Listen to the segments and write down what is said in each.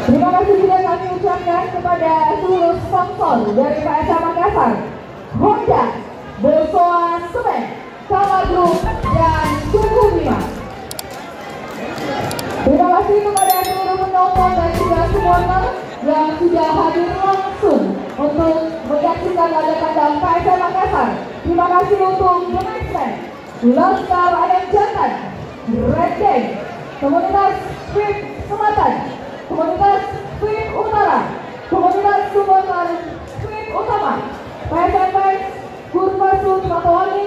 Terima kasih juga kami ucapkan kepada seluruh sponsor dari PSM Makassar, Honda, Bosoa Semen, Kala Group, dan Suku Bima. Terima kasih kepada seluruh penonton dan juga supporter yang sudah hadir langsung untuk menyaksikan laga tandang PSM Makassar. Terima kasih untuk The Next Man, Laskar Ayam Jantan, Red Gang, Komunitas Speed Selatan, Komunitas Speed Utara, Komunitas supporter Speed Utama, PSM Fans, Kurva Sud Matawali,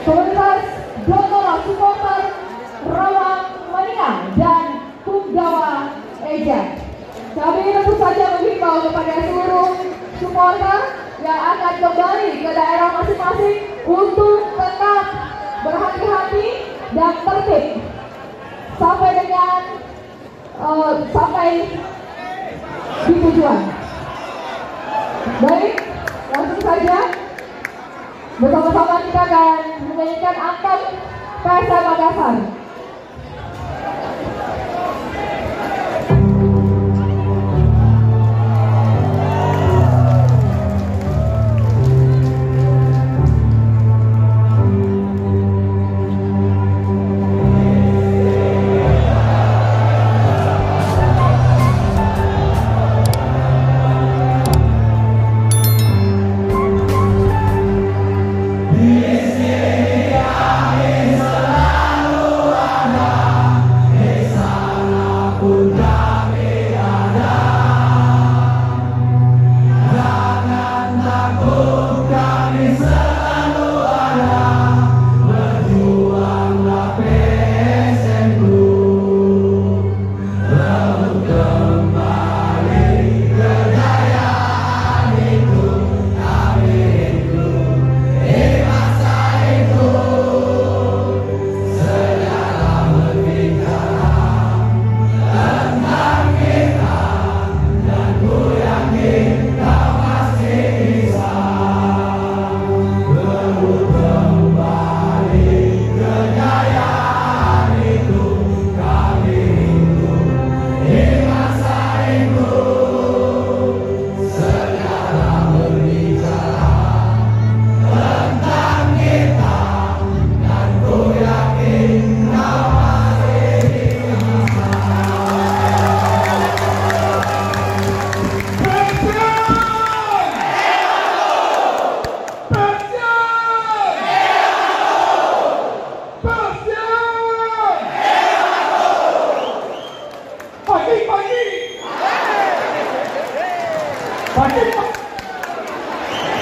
Komunitas Donora supporter Rawang Mania, dan Punggawa Eja. Kami tentu saja menghimbau kepada seluruh supporter yang akan kembali ke daerah masing-masing untuk tetap berhati-hati dan tertib sampai dengan sampai di tujuan. Baik, langsung saja bersama-sama kita akan menyanyikan anthem PSM Makassar.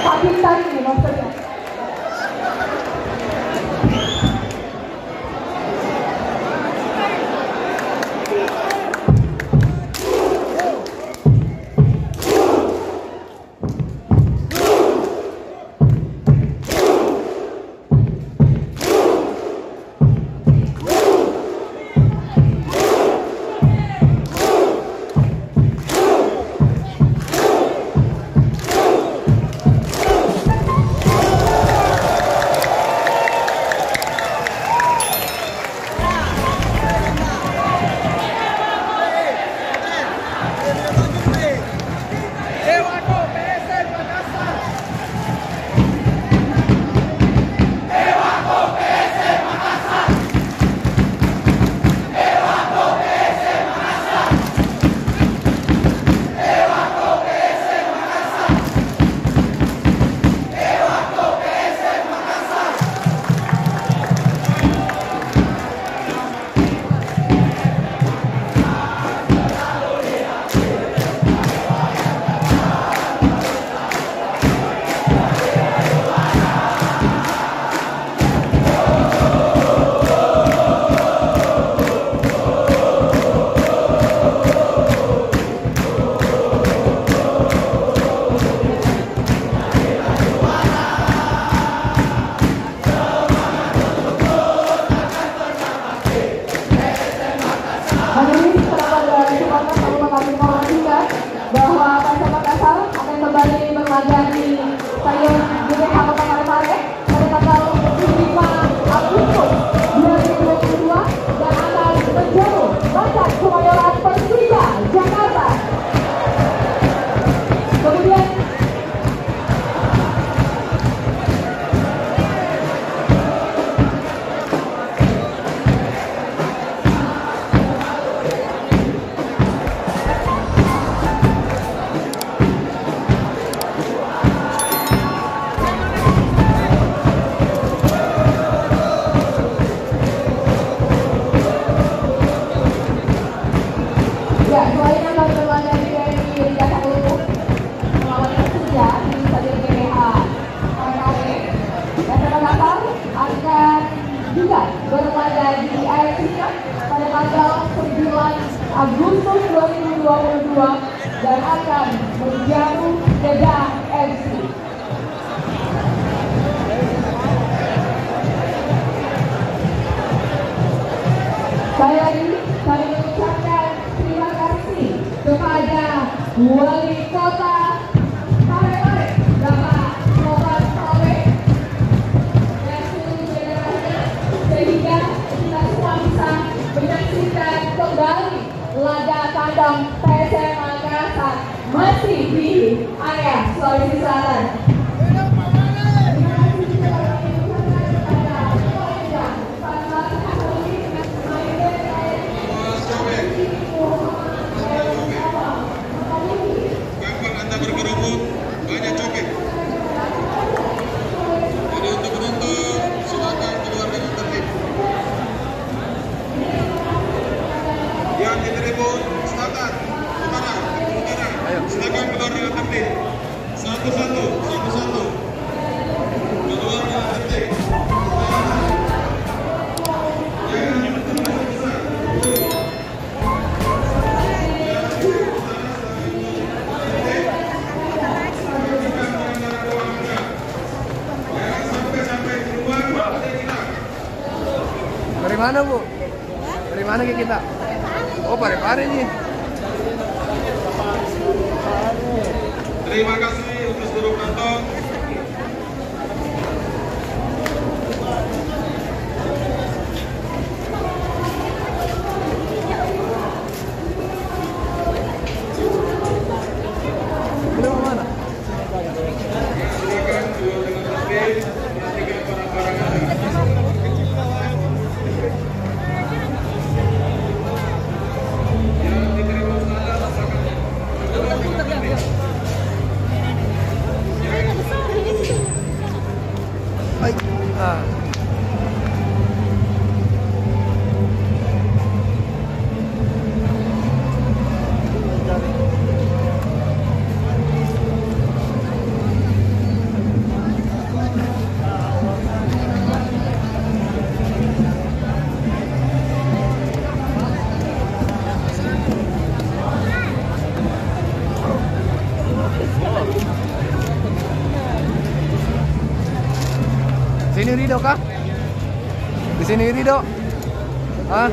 Pak Bintang ini maksudnya. Kemayoran Persija Jakarta. Agustus 2022 dan akan menjamu Jeddah FC. Sekali lagi kami mengucapkan terima kasih kepada Wali Kota Parepare, Bapak Novan Saleh, dan seluruh jajarannya, sehingga kita semua bisa menyaksikan kembali laga tandang PSM Makassar masih di area Sulawesi Selatan. Silakan keluar dengan tertib. Satu-satu. Keluar dengan tertib. Sampai keluar. Dari mana, Bu? Dari mana kita? Oh, Parepare nih. Terima kasih untuk seluruh penonton. Belum mana? Silakan keluar dengan tertib, perhatikan barang-barang Anda. Yang diterima salah rasakan. Sini Rido kah? Di sini Rido. Hah?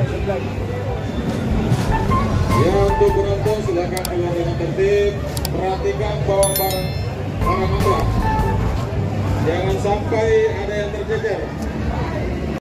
Ya, untuk penonton silakan keluar dengan tertib, perhatikan bawa barang Anda. Jangan sampai ada yang tercecer.